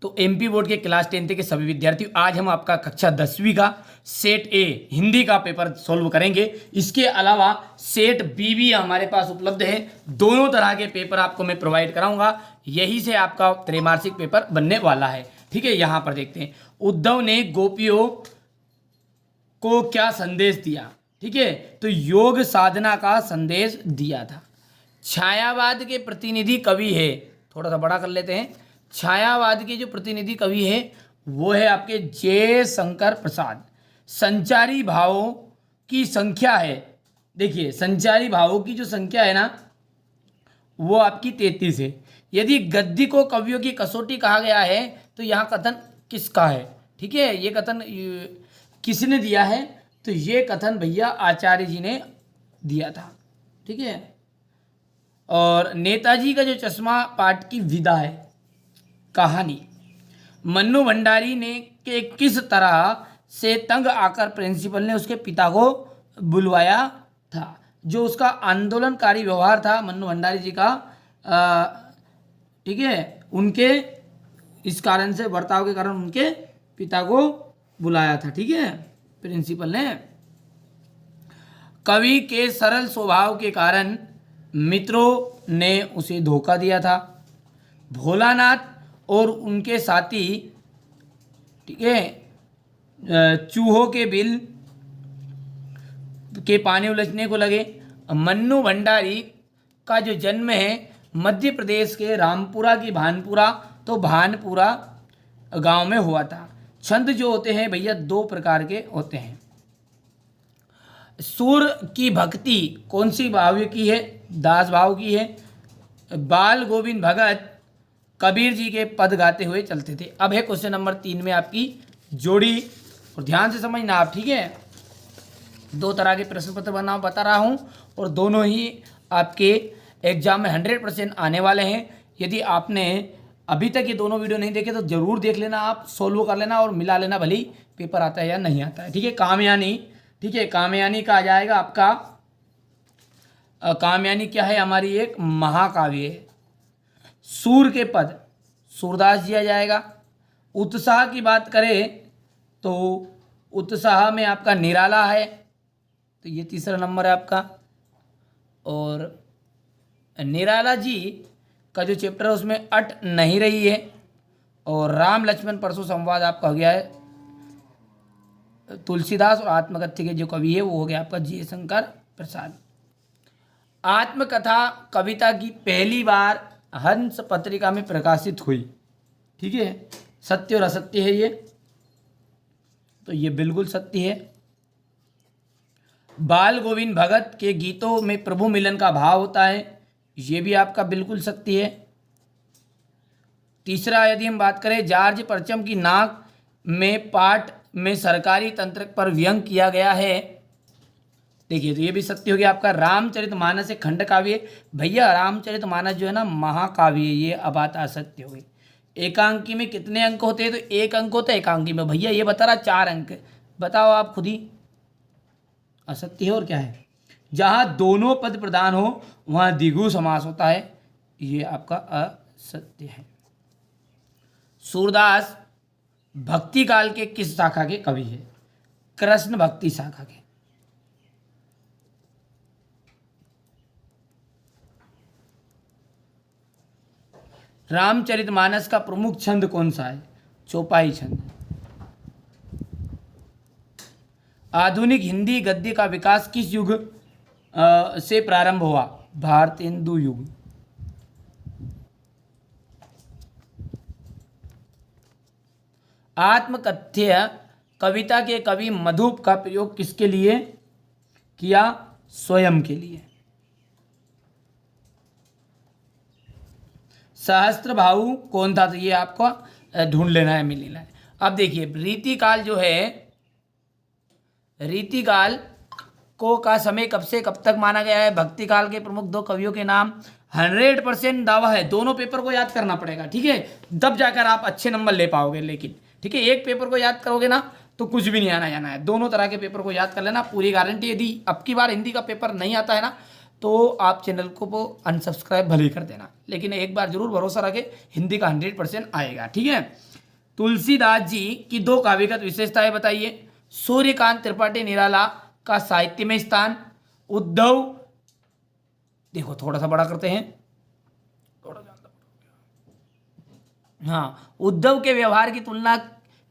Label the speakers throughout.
Speaker 1: तो MP board के class 10 के सभी विद्यार्थियों, आज हम आपका कक्षा 10वीं का सेट ए हिंदी का पेपर सॉल्व करेंगे। इसके अलावा सेट बी भी हमारे पास उपलब्ध है। दोनों तरह के पेपर आपको मैं प्रोवाइड कराऊंगा। यही से आपका त्रैमासिक पेपर बनने वाला है। ठीक है, यहाँ पर देखते हैं, उद्धव ने गोपियों को क्या संदेश दिया। ठीक है, तो योग साधना का संदेश दिया था। छायावाद के प्रतिनिधि कवि है, थोड़ा सा बड़ा कर लेते हैं, छायावाद के जो प्रतिनिधि कवि है वो है आपके जयशंकर प्रसाद। संचारी भावों की संख्या है, देखिए संचारी भावों की जो संख्या है ना वो आपकी 33 है। यदि गद्य को कवियों की कसौटी कहा गया है तो यहाँ कथन किसका है। ठीक है, ये कथन किसने दिया है, तो ये कथन भैया आचार्य जी ने दिया था। ठीक है, और नेताजी का जो चश्मा पाठ की विदा है कहानी, मन्नू भंडारी ने के किस तरह से तंग आकर प्रिंसिपल ने उसके पिता को बुलवाया था। जो उसका आंदोलनकारी व्यवहार था मन्नू भंडारी जी का, ठीक है, उनके इस कारण से बर्ताव के कारण उनके पिता को बुलाया था। ठीक है, प्रिंसिपल ने। कवि के सरल स्वभाव के कारण मित्रों ने उसे धोखा दिया था। भोलानाथ और उनके साथी, ठीक है, चूहों के बिल के पानी उलझने को लगे। मन्नू भंडारी का जो जन्म है मध्य प्रदेश के रामपुरा की भानपुरा, तो भानपुरा गांव में हुआ था। छंद जो होते हैं भैया दो प्रकार के होते हैं। सूर की भक्ति कौन सी भाव की है, दास भाव की है। बाल गोविंद भगत कबीर जी के पद गाते हुए चलते थे। अब है क्वेश्चन नंबर 3 में आपकी जोड़ी, और ध्यान से समझना आप। ठीक है, दो तरह के प्रश्न पत्र बता रहा हूँ और दोनों ही आपके एग्जाम में 100% आने वाले हैं। यदि आपने अभी तक ये दोनों वीडियो नहीं देखे तो जरूर देख लेना, आप सोल्व कर लेना और मिला लेना, भले ही पेपर आता है या नहीं आता है। ठीक है, कामयानी, ठीक है, कामयानी का आ जाएगा आपका, कामयानी क्या है, हमारी एक महाकाव्य है। सूर के पद सूरदास जी आ जाएगा। उत्साह की बात करें तो उत्साह में आपका निराला है, तो ये तीसरा नंबर है आपका। और निराला जी का जो चैप्टर है उसमें अट नहीं रही है। और राम लक्ष्मण परशु संवाद आपका हो गया है तुलसीदास, और आत्मकथ्य के जो कवि है वो हो गया आपका जयशंकर प्रसाद। आत्मकथा कविता की पहली बार हंस पत्रिका में प्रकाशित हुई। ठीक है, सत्य और असत्य है ये, तो ये बिल्कुल सत्य है। बाल गोविंद भगत के गीतों में प्रभु मिलन का भाव होता है, ये भी आपका बिल्कुल सत्य है। तीसरा, यदि हम बात करें, जॉर्ज परचम की नाक में पाठ में सरकारी तंत्र पर व्यंग किया गया है, देखिए तो ये भी सत्य हो गया आपका। रामचरितमानस एक खंड काव्य, भैया रामचरितमानस जो है ना महाकाव्य, ये अब बात असत्य हो गई। एकांकी में कितने अंक होते हैं, तो एक अंक होता है एकांकी में, भैया ये बता रहा 4 अंक, बताओ आप खुद ही, असत्य है और क्या है। जहाँ दोनों पद प्रधान हो वहाँ द्विगु समास होता है, ये आपका असत्य है। सूरदास भक्ति काल के किस शाखा के कवि है, कृष्ण भक्ति शाखा के। रामचरितमानस का प्रमुख छंद कौन सा है, चौपाई छंद। आधुनिक हिंदी गद्य का विकास किस युग से प्रारंभ हुआ, भारतेंदु युग। आत्मकथ्य कविता के कवि मधुप का प्रयोग किसके लिए किया, स्वयं के लिए। सहस्त्र भाऊ कौन था, तो ये आपको ढूंढ लेना है, मिल लेना है। अब देखिए रीतिकाल जो है, रीतिकाल को का समय कब से कब तक माना गया है। भक्ति काल के प्रमुख 2 कवियों के नाम 100% दावा है। दोनों पेपर को याद करना पड़ेगा, ठीक है, तब जाकर आप अच्छे नंबर ले पाओगे। लेकिन ठीक है, एक पेपर को याद करोगे ना तो कुछ भी नहीं आना जाना है। दोनों तरह के पेपर को याद कर लेना, पूरी गारंटी। यदि अब की बार हिंदी का पेपर नहीं आता है ना तो आप चैनल को वो अनसब्सक्राइब भले ही कर देना, लेकिन एक बार जरूर भरोसा रखें, हिंदी का 100% आएगा। ठीक है। तुलसीदास जी की 2 काव्यगत विशेषताएं बताइए। सूर्यकांत त्रिपाठी निराला का साहित्य में स्थान। उद्धव, देखो थोड़ा सा बड़ा करते हैं, थोड़ा ज्यादा, हाँ, उद्धव के व्यवहार की तुलना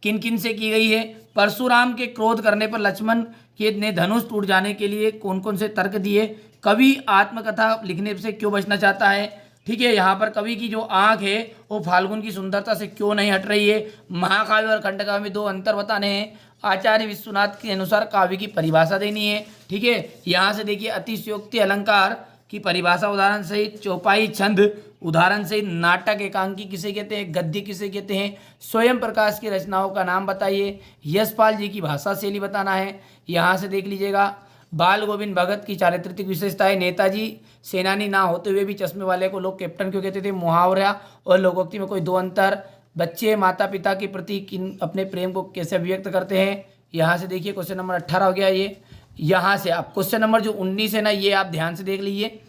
Speaker 1: किन किन से की गई है। परशुराम के क्रोध करने पर लक्ष्मण के ने धनुष टूट जाने के लिए कौन कौन से तर्क दिए। कवि आत्मकथा लिखने से क्यों बचना चाहता है। ठीक है, यहाँ पर कवि की जो आंख है वो फाल्गुन की सुंदरता से क्यों नहीं हट रही है। महाकाव्य और खंडकाव्य में 2 अंतर बताने हैं। आचार्य विश्वनाथ के अनुसार काव्य की परिभाषा देनी है। ठीक है, यहाँ से देखिए अतिशयोक्ति अलंकार की परिभाषा उदाहरण सहित, चौपाई छंद उदाहरण सहित, नाटक एकांकी किसे कहते हैं, गद्य किसे कहते हैं, स्वयं प्रकाश की रचनाओं का नाम बताइए, यशपाल जी की भाषा शैली बताना है। यहाँ से देख लीजिएगा बाल गोविंद भगत की चारित्रिक विशेषताएं। नेताजी सेनानी ना होते हुए भी चश्मे वाले को लोग कैप्टन क्यों कहते थे। मुहावरा और लोकोक्ति में कोई 2 अंतर। बच्चे माता पिता के प्रति किन अपने प्रेम को कैसे अभिव्यक्त करते हैं। यहाँ से देखिए क्वेश्चन नंबर 18 हो गया ये। यहाँ से आप क्वेश्चन नंबर जो 19 है ना, ये आप ध्यान से देख लीजिए।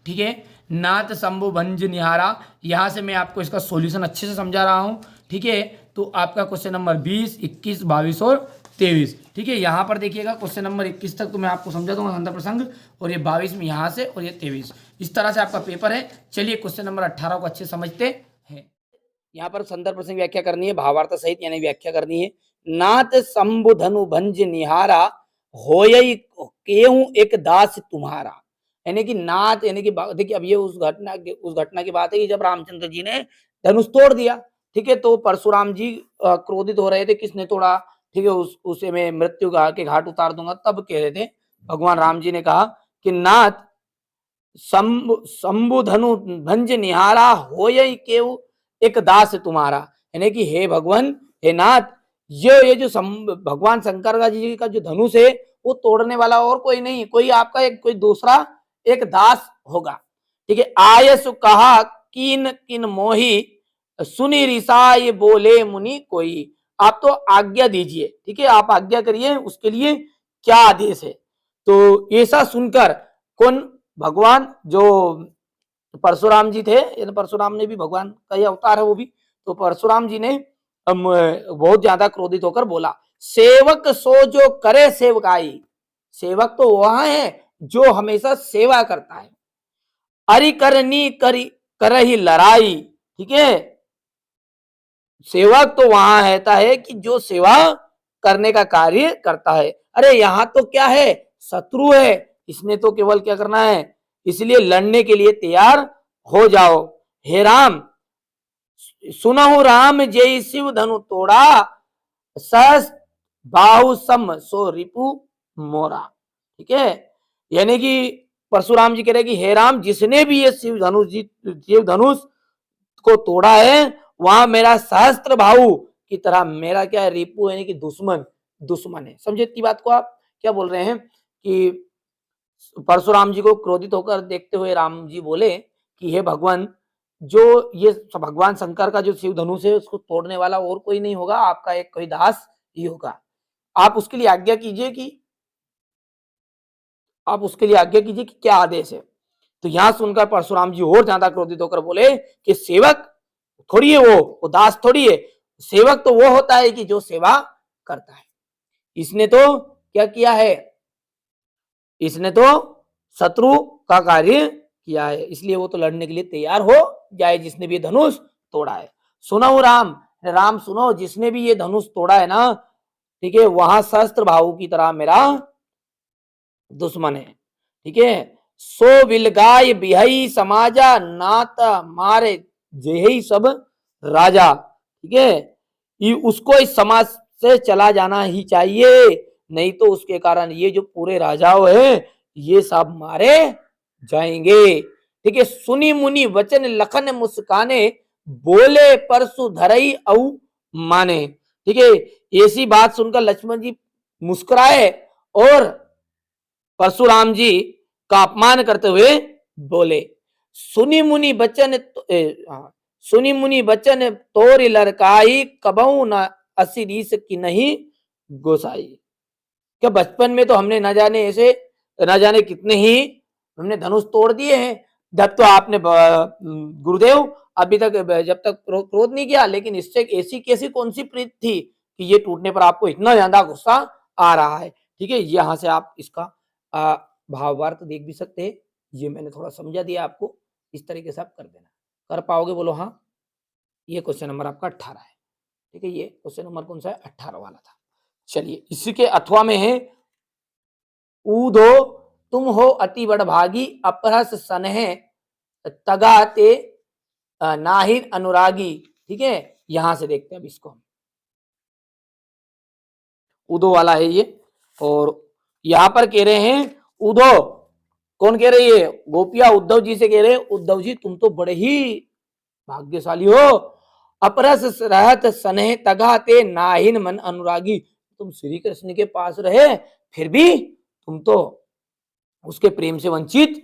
Speaker 1: ठीक है, नाथ शंभु भंज निहारा, यहाँ से मैं आपको इसका सॉल्यूशन अच्छे से समझा रहा हूँ। ठीक है, तो आपका क्वेश्चन नंबर 20, 21, 22 और 23। ठीक है, यहाँ पर देखिएगा क्वेश्चन नंबर 21 तक तो मैं आपको समझा दूंगा संदर्भ प्रसंग, और ये 22 में यहाँ से, और ये 23, इस तरह से आपका पेपर है। चलिए क्वेश्चन नंबर 18 को अच्छे समझते हैं। यहाँ पर संदर्भ प्रसंग व्याख्या करनी है, भावार्थ सहित यानी व्याख्या करनी है। नाथ शंभु धनु भंज निहारा, होयई केहूं एक दास तुम्हारा। यानी कि नाथ, यानी कि देखिए अब ये उस घटना की बात है कि जब रामचंद्र जी ने धनुष तोड़ दिया। ठीक है, तो परशुराम जी क्रोधित हो रहे थे, किसने तोड़ा। ठीक है, उसे मैं मृत्यु के घाट उतार दूंगा। तब कह रहे थे, भगवान राम जी ने कहा कि नाथ शंभु धनु भंज निहारा, होयई केहू एक दास तुम्हारा। यानी कि हे भगवान, हे नाथ, ये जो भगवान शंकर जी का जो धनुष है वो तोड़ने वाला और कोई नहीं, कोई आपका कोई दूसरा एक दास होगा। ठीक है, आयसु कहा किन किन मोही, सुनी रिसाई बोले मुनि कोई। आप तो आज्ञा दीजिए। ठीक है, आप आज्ञा करिए, उसके लिए क्या आदेश है। तो ऐसा सुनकर कौन, भगवान जो परशुराम जी थे, परशुराम ने भी भगवान का ही अवतार है वो भी, तो परशुराम जी ने बहुत ज्यादा क्रोधित होकर बोला, सेवक सो जो करे सेवकाई। सेवक तो वह है जो हमेशा सेवा करता है। अरि करनी करी करही लड़ाई। ठीक है, सेवक तो वहां रहता है कि जो सेवा करने का कार्य करता है। अरे यहाँ तो क्या है, शत्रु है, इसने तो केवल क्या करना है, इसलिए लड़ने के लिए तैयार हो जाओ। हे राम, सुनहु राम जय शिव धनु तोड़ा, सहस बाहु सम सो रिपु मोरा। ठीक है, यानी कि परशुराम जी कह रहे कि हे राम, जिसने भी ये शिव धनुष को तोड़ा है, वहां मेरा सहस्त्र भाऊ की तरह मेरा क्या है, रिपु यानी कि दुश्मन है। समझे इतनी बात को आप। क्या बोल रहे हैं कि परशुराम जी को क्रोधित होकर देखते हुए राम जी बोले कि हे भगवान, जो ये भगवान शंकर का जो शिव धनुष है उसको तोड़ने वाला और कोई नहीं होगा, आपका एक कोई दास ही होगा। आप उसके लिए आज्ञा कीजिए कि क्या आदेश है। तो यहां सुनकर परशुराम जी और ज्यादा क्रोधित होकर बोले कि सेवक थोड़ी है वो दास थोड़ी है, सेवक तो वो होता है कि जो सेवा करता है। इसने तो क्या किया है, इसने तो शत्रु का कार्य किया है, इसलिए वो तो लड़ने के लिए तैयार हो जाए, जिसने भी ये धनुष तोड़ा है। सुनो राम, राम सुनो, जिसने भी ये धनुष तोड़ा है ना, ठीक है, वहां शस्त्र भाव की तरह मेरा दुश्मन है। ठीक है, सो विलगाय बिहई समाजा, नाता मारे जेही सब राजा। ठीक है, ये उसको इस समाज से चला जाना ही चाहिए, नहीं तो उसके कारण ये जो पूरे राजाओं हैं ये सब मारे जाएंगे। ठीक है, सुनी मुनि वचन लखन मुस्काने, बोले परसु धरई औ माने। ठीक है, ऐसी बात सुनकर लक्ष्मण जी मुस्कुराए और परशुराम जी का अपमान करते हुए बोले, सुनी मुनि बचन तोरी लड़काई, कबहू न असीरीस की नहीं गोसाई। क्या बचपन में तो हमने न जाने कितने ही हमने धनुष तोड़ दिए हैं। जब तो आपने गुरुदेव अभी तक जब तक क्रोध नहीं किया, लेकिन इससे ऐसी कैसी कौन सी प्रीत थी कि ये टूटने पर आपको इतना ज्यादा गुस्सा आ रहा है। ठीक है, यहाँ से आप इसका भावार्थ देख भी सकते हैं। ये मैंने थोड़ा समझा दिया आपको, इस तरीके से आप कर देना। कर पाओगे बोलो हाँ। ये क्वेश्चन नंबर आपका 18 है। ठीक है, ये क्वेश्चन नंबर कौन सा है? 18 वाला था। चलिए, इसी के अथवा में है ऊधो तुम हो अति बड़भागी, अपरस सनह तगाते नाहिन अनुरागी। ठीक है, यहां से देखते हैं अब इसको। उदो वाला है ये, और यहां पर कह रहे हैं उदो, कौन कह रही है? गोपिया उद्धव जी से कह रहे हैं, उद्धव जी तुम तो बड़े ही भाग्यशाली हो। अपरस रहत सनेह तगाते नाहिन मन अनुरागी, तुम श्री कृष्ण के पास रहे फिर भी तुम तो उसके प्रेम से वंचित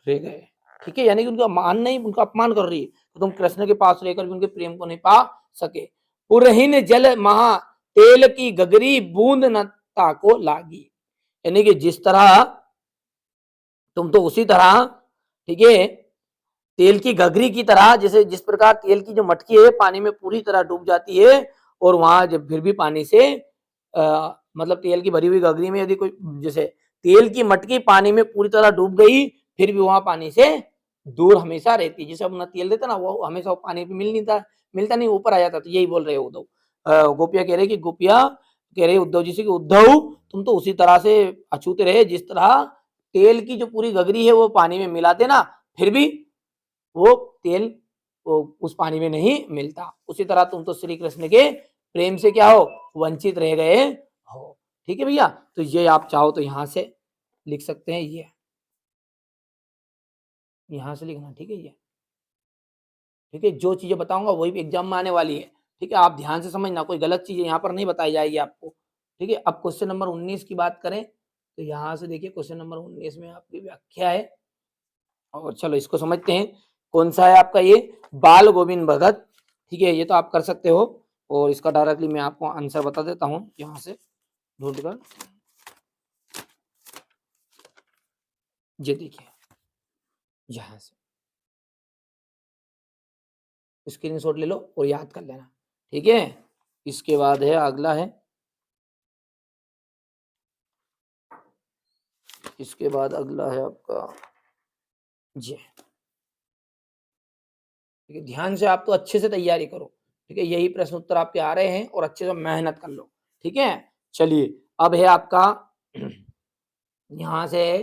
Speaker 1: रह गए। ठीक है, यानी कि उनका मान नहीं, उनका अपमान कर रही है। तो तुम कृष्ण के पास रहकर भी उनके प्रेम को नहीं पा सके। पुरहीन जल महा तेल की गगरी बूंद न ताको लागी, यानी कि जिस तरह तुम तो उसी तरह, ठीक है, तेल की गगरी की तरह, जैसे जिस प्रकार तेल की जो मटकी है पानी में पूरी तरह डूब जाती है, और वहां जब फिर भी पानी से मतलब तेल की भरी हुई गगरी में यदि कोई, जैसे तेल की मटकी पानी में पूरी तरह डूब गई फिर भी वहां पानी से दूर हमेशा रहती है। जैसे अपना तेल देता ना, वो हमेशा पानी पे मिलता नहीं, ऊपर आ जाता। तो यही बोल रहे हो उद्धव। गोपिया कह रहे कि गोपिया कह रहे उद्धव जी से कि उद्धव तुम तो उसी तरह से अछूत रहे जिस तरह तेल की जो पूरी गगरी है वो पानी में मिलाते ना, फिर भी वो तेल वो उस पानी में नहीं मिलता। उसी तरह तुम तो श्री कृष्ण के प्रेम से क्या हो? वंचित रह गए हो। ठीक है भैया, तो ये आप चाहो तो यहां से लिख सकते हैं, ये यहां से लिखना। ठीक है, ये ठीक है, जो चीजें बताऊंगा वही एग्जाम में आने वाली है। ठीक है, आप ध्यान से समझना, कोई गलत चीजें यहाँ पर नहीं बताई जाएगी आपको। ठीक है, अब क्वेश्चन नंबर 19 की बात करें तो यहाँ से देखिए क्वेश्चन नंबर 19 में आपकी व्याख्या है, और चलो इसको समझते हैं। कौन सा है आपका? ये बाल गोविंद भगत। ठीक है, ये तो आप कर सकते हो, और इसका डायरेक्टली मैं आपको आंसर बता देता हूँ यहाँ से ढूंढकर। ये देखिए, यहाँ से स्क्रीनशॉट ले लो और याद कर लेना। ठीक है, इसके बाद है अगला है, इसके बाद अगला है आपका जी। ठीक है, ध्यान से आप तो अच्छे से तैयारी करो। ठीक है, यही प्रश्न उत्तर आपके आ रहे हैं और अच्छे से मेहनत कर लो। ठीक है, चलिए अब है आपका यहाँ से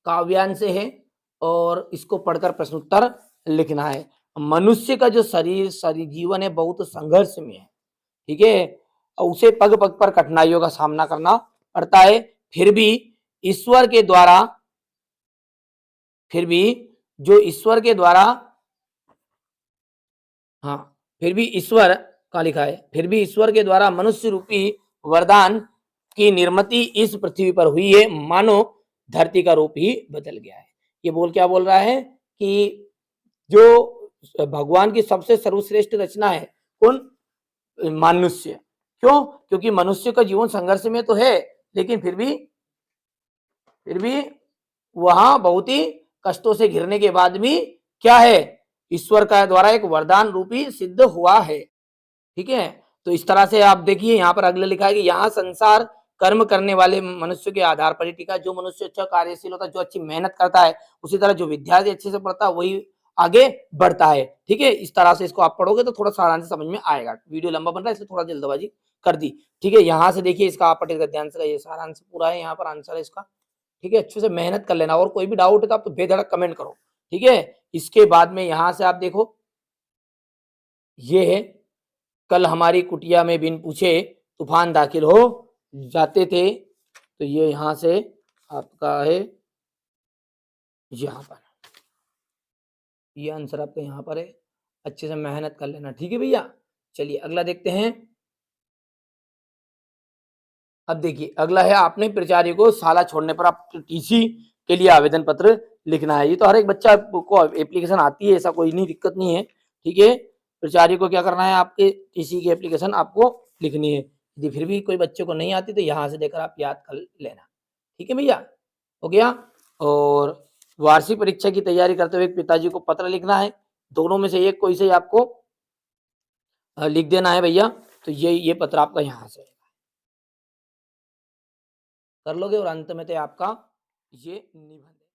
Speaker 1: काव्यांश है, और इसको पढ़कर प्रश्न उत्तर लिखना है। मनुष्य का जो शरीर जीवन है बहुत संघर्ष में है। ठीक है, और उसे पग पग पर कठिनाइयों का सामना करना पड़ता है, फिर भी ईश्वर के द्वारा, फिर भी जो ईश्वर के द्वारा, हाँ, फिर भी ईश्वर का लिखा है, फिर भी ईश्वर के द्वारा मनुष्य रूपी वरदान की निर्मिति इस पृथ्वी पर हुई है, मानो धरती का रूप ही बदल गया है। ये क्या बोल रहा है कि जो भगवान की सबसे सर्वश्रेष्ठ रचना है कौन? मनुष्य। क्यों? क्योंकि मनुष्य का जीवन संघर्ष में तो है, लेकिन फिर भी वहां बहुत ही कष्टों से घिरने के बाद भी क्या है? ईश्वर का द्वारा एक वरदान रूपी सिद्ध हुआ है। ठीक है, तो इस तरह से आप देखिए यहाँ पर अगले लिखा है कि यहाँ संसार कर्म करने वाले मनुष्य के आधार पर ही टिका। जो मनुष्य अच्छा कार्यशील होता है, जो अच्छी मेहनत करता है, उसी तरह जो विद्यार्थी अच्छे से पढ़ता है वही आगे बढ़ता है। ठीक है, इस तरह से इसको आप पढ़ोगे तो थोड़ा सारांश समझ में आएगा। वीडियो लंबा बन रहा है इसलिए थोड़ा जल्दबाजी कर दी। ठीक है, यहाँ से देखिए इसका आप पढ़ेगा ध्यान से, ये सारांश पूरा है, यहाँ पर आंसर है इसका। ठीक है, अच्छे से मेहनत कर लेना, और कोई भी डाउट है तो आप तो बेधड़क कमेंट करो। ठीक है, इसके बाद में यहाँ से आप देखो, ये है कल हमारी कुटिया में बिन पूछे तूफान दाखिल हो जाते थे। तो ये यहाँ से आपका है, यहाँ पर ये आंसर आपका यहाँ पर है। अच्छे से मेहनत कर लेना। ठीक है भैया, चलिए अगला देखते हैं। अब देखिए अगला है, आपने प्राचार्य को शाला छोड़ने पर आप टीसी के लिए आवेदन पत्र लिखना है। ये तो हर एक बच्चा को एप्लीकेशन आती है, ऐसा कोई नहीं, दिक्कत नहीं है। ठीक है, प्राचार्य को क्या करना है? आपके टीसी की एप्लीकेशन आपको लिखनी है। यदि फिर भी कोई बच्चे को नहीं आती तो यहाँ से देकर आप याद कर लेना। ठीक है भैया, हो गया। और वार्षिक परीक्षा की तैयारी करते हुए पिताजी को पत्र लिखना है, दोनों में से एक कोई से आपको लिख देना है भैया। तो ये पत्र आपका यहाँ से कर लोगे और अंत में तो आपका ये निबंध।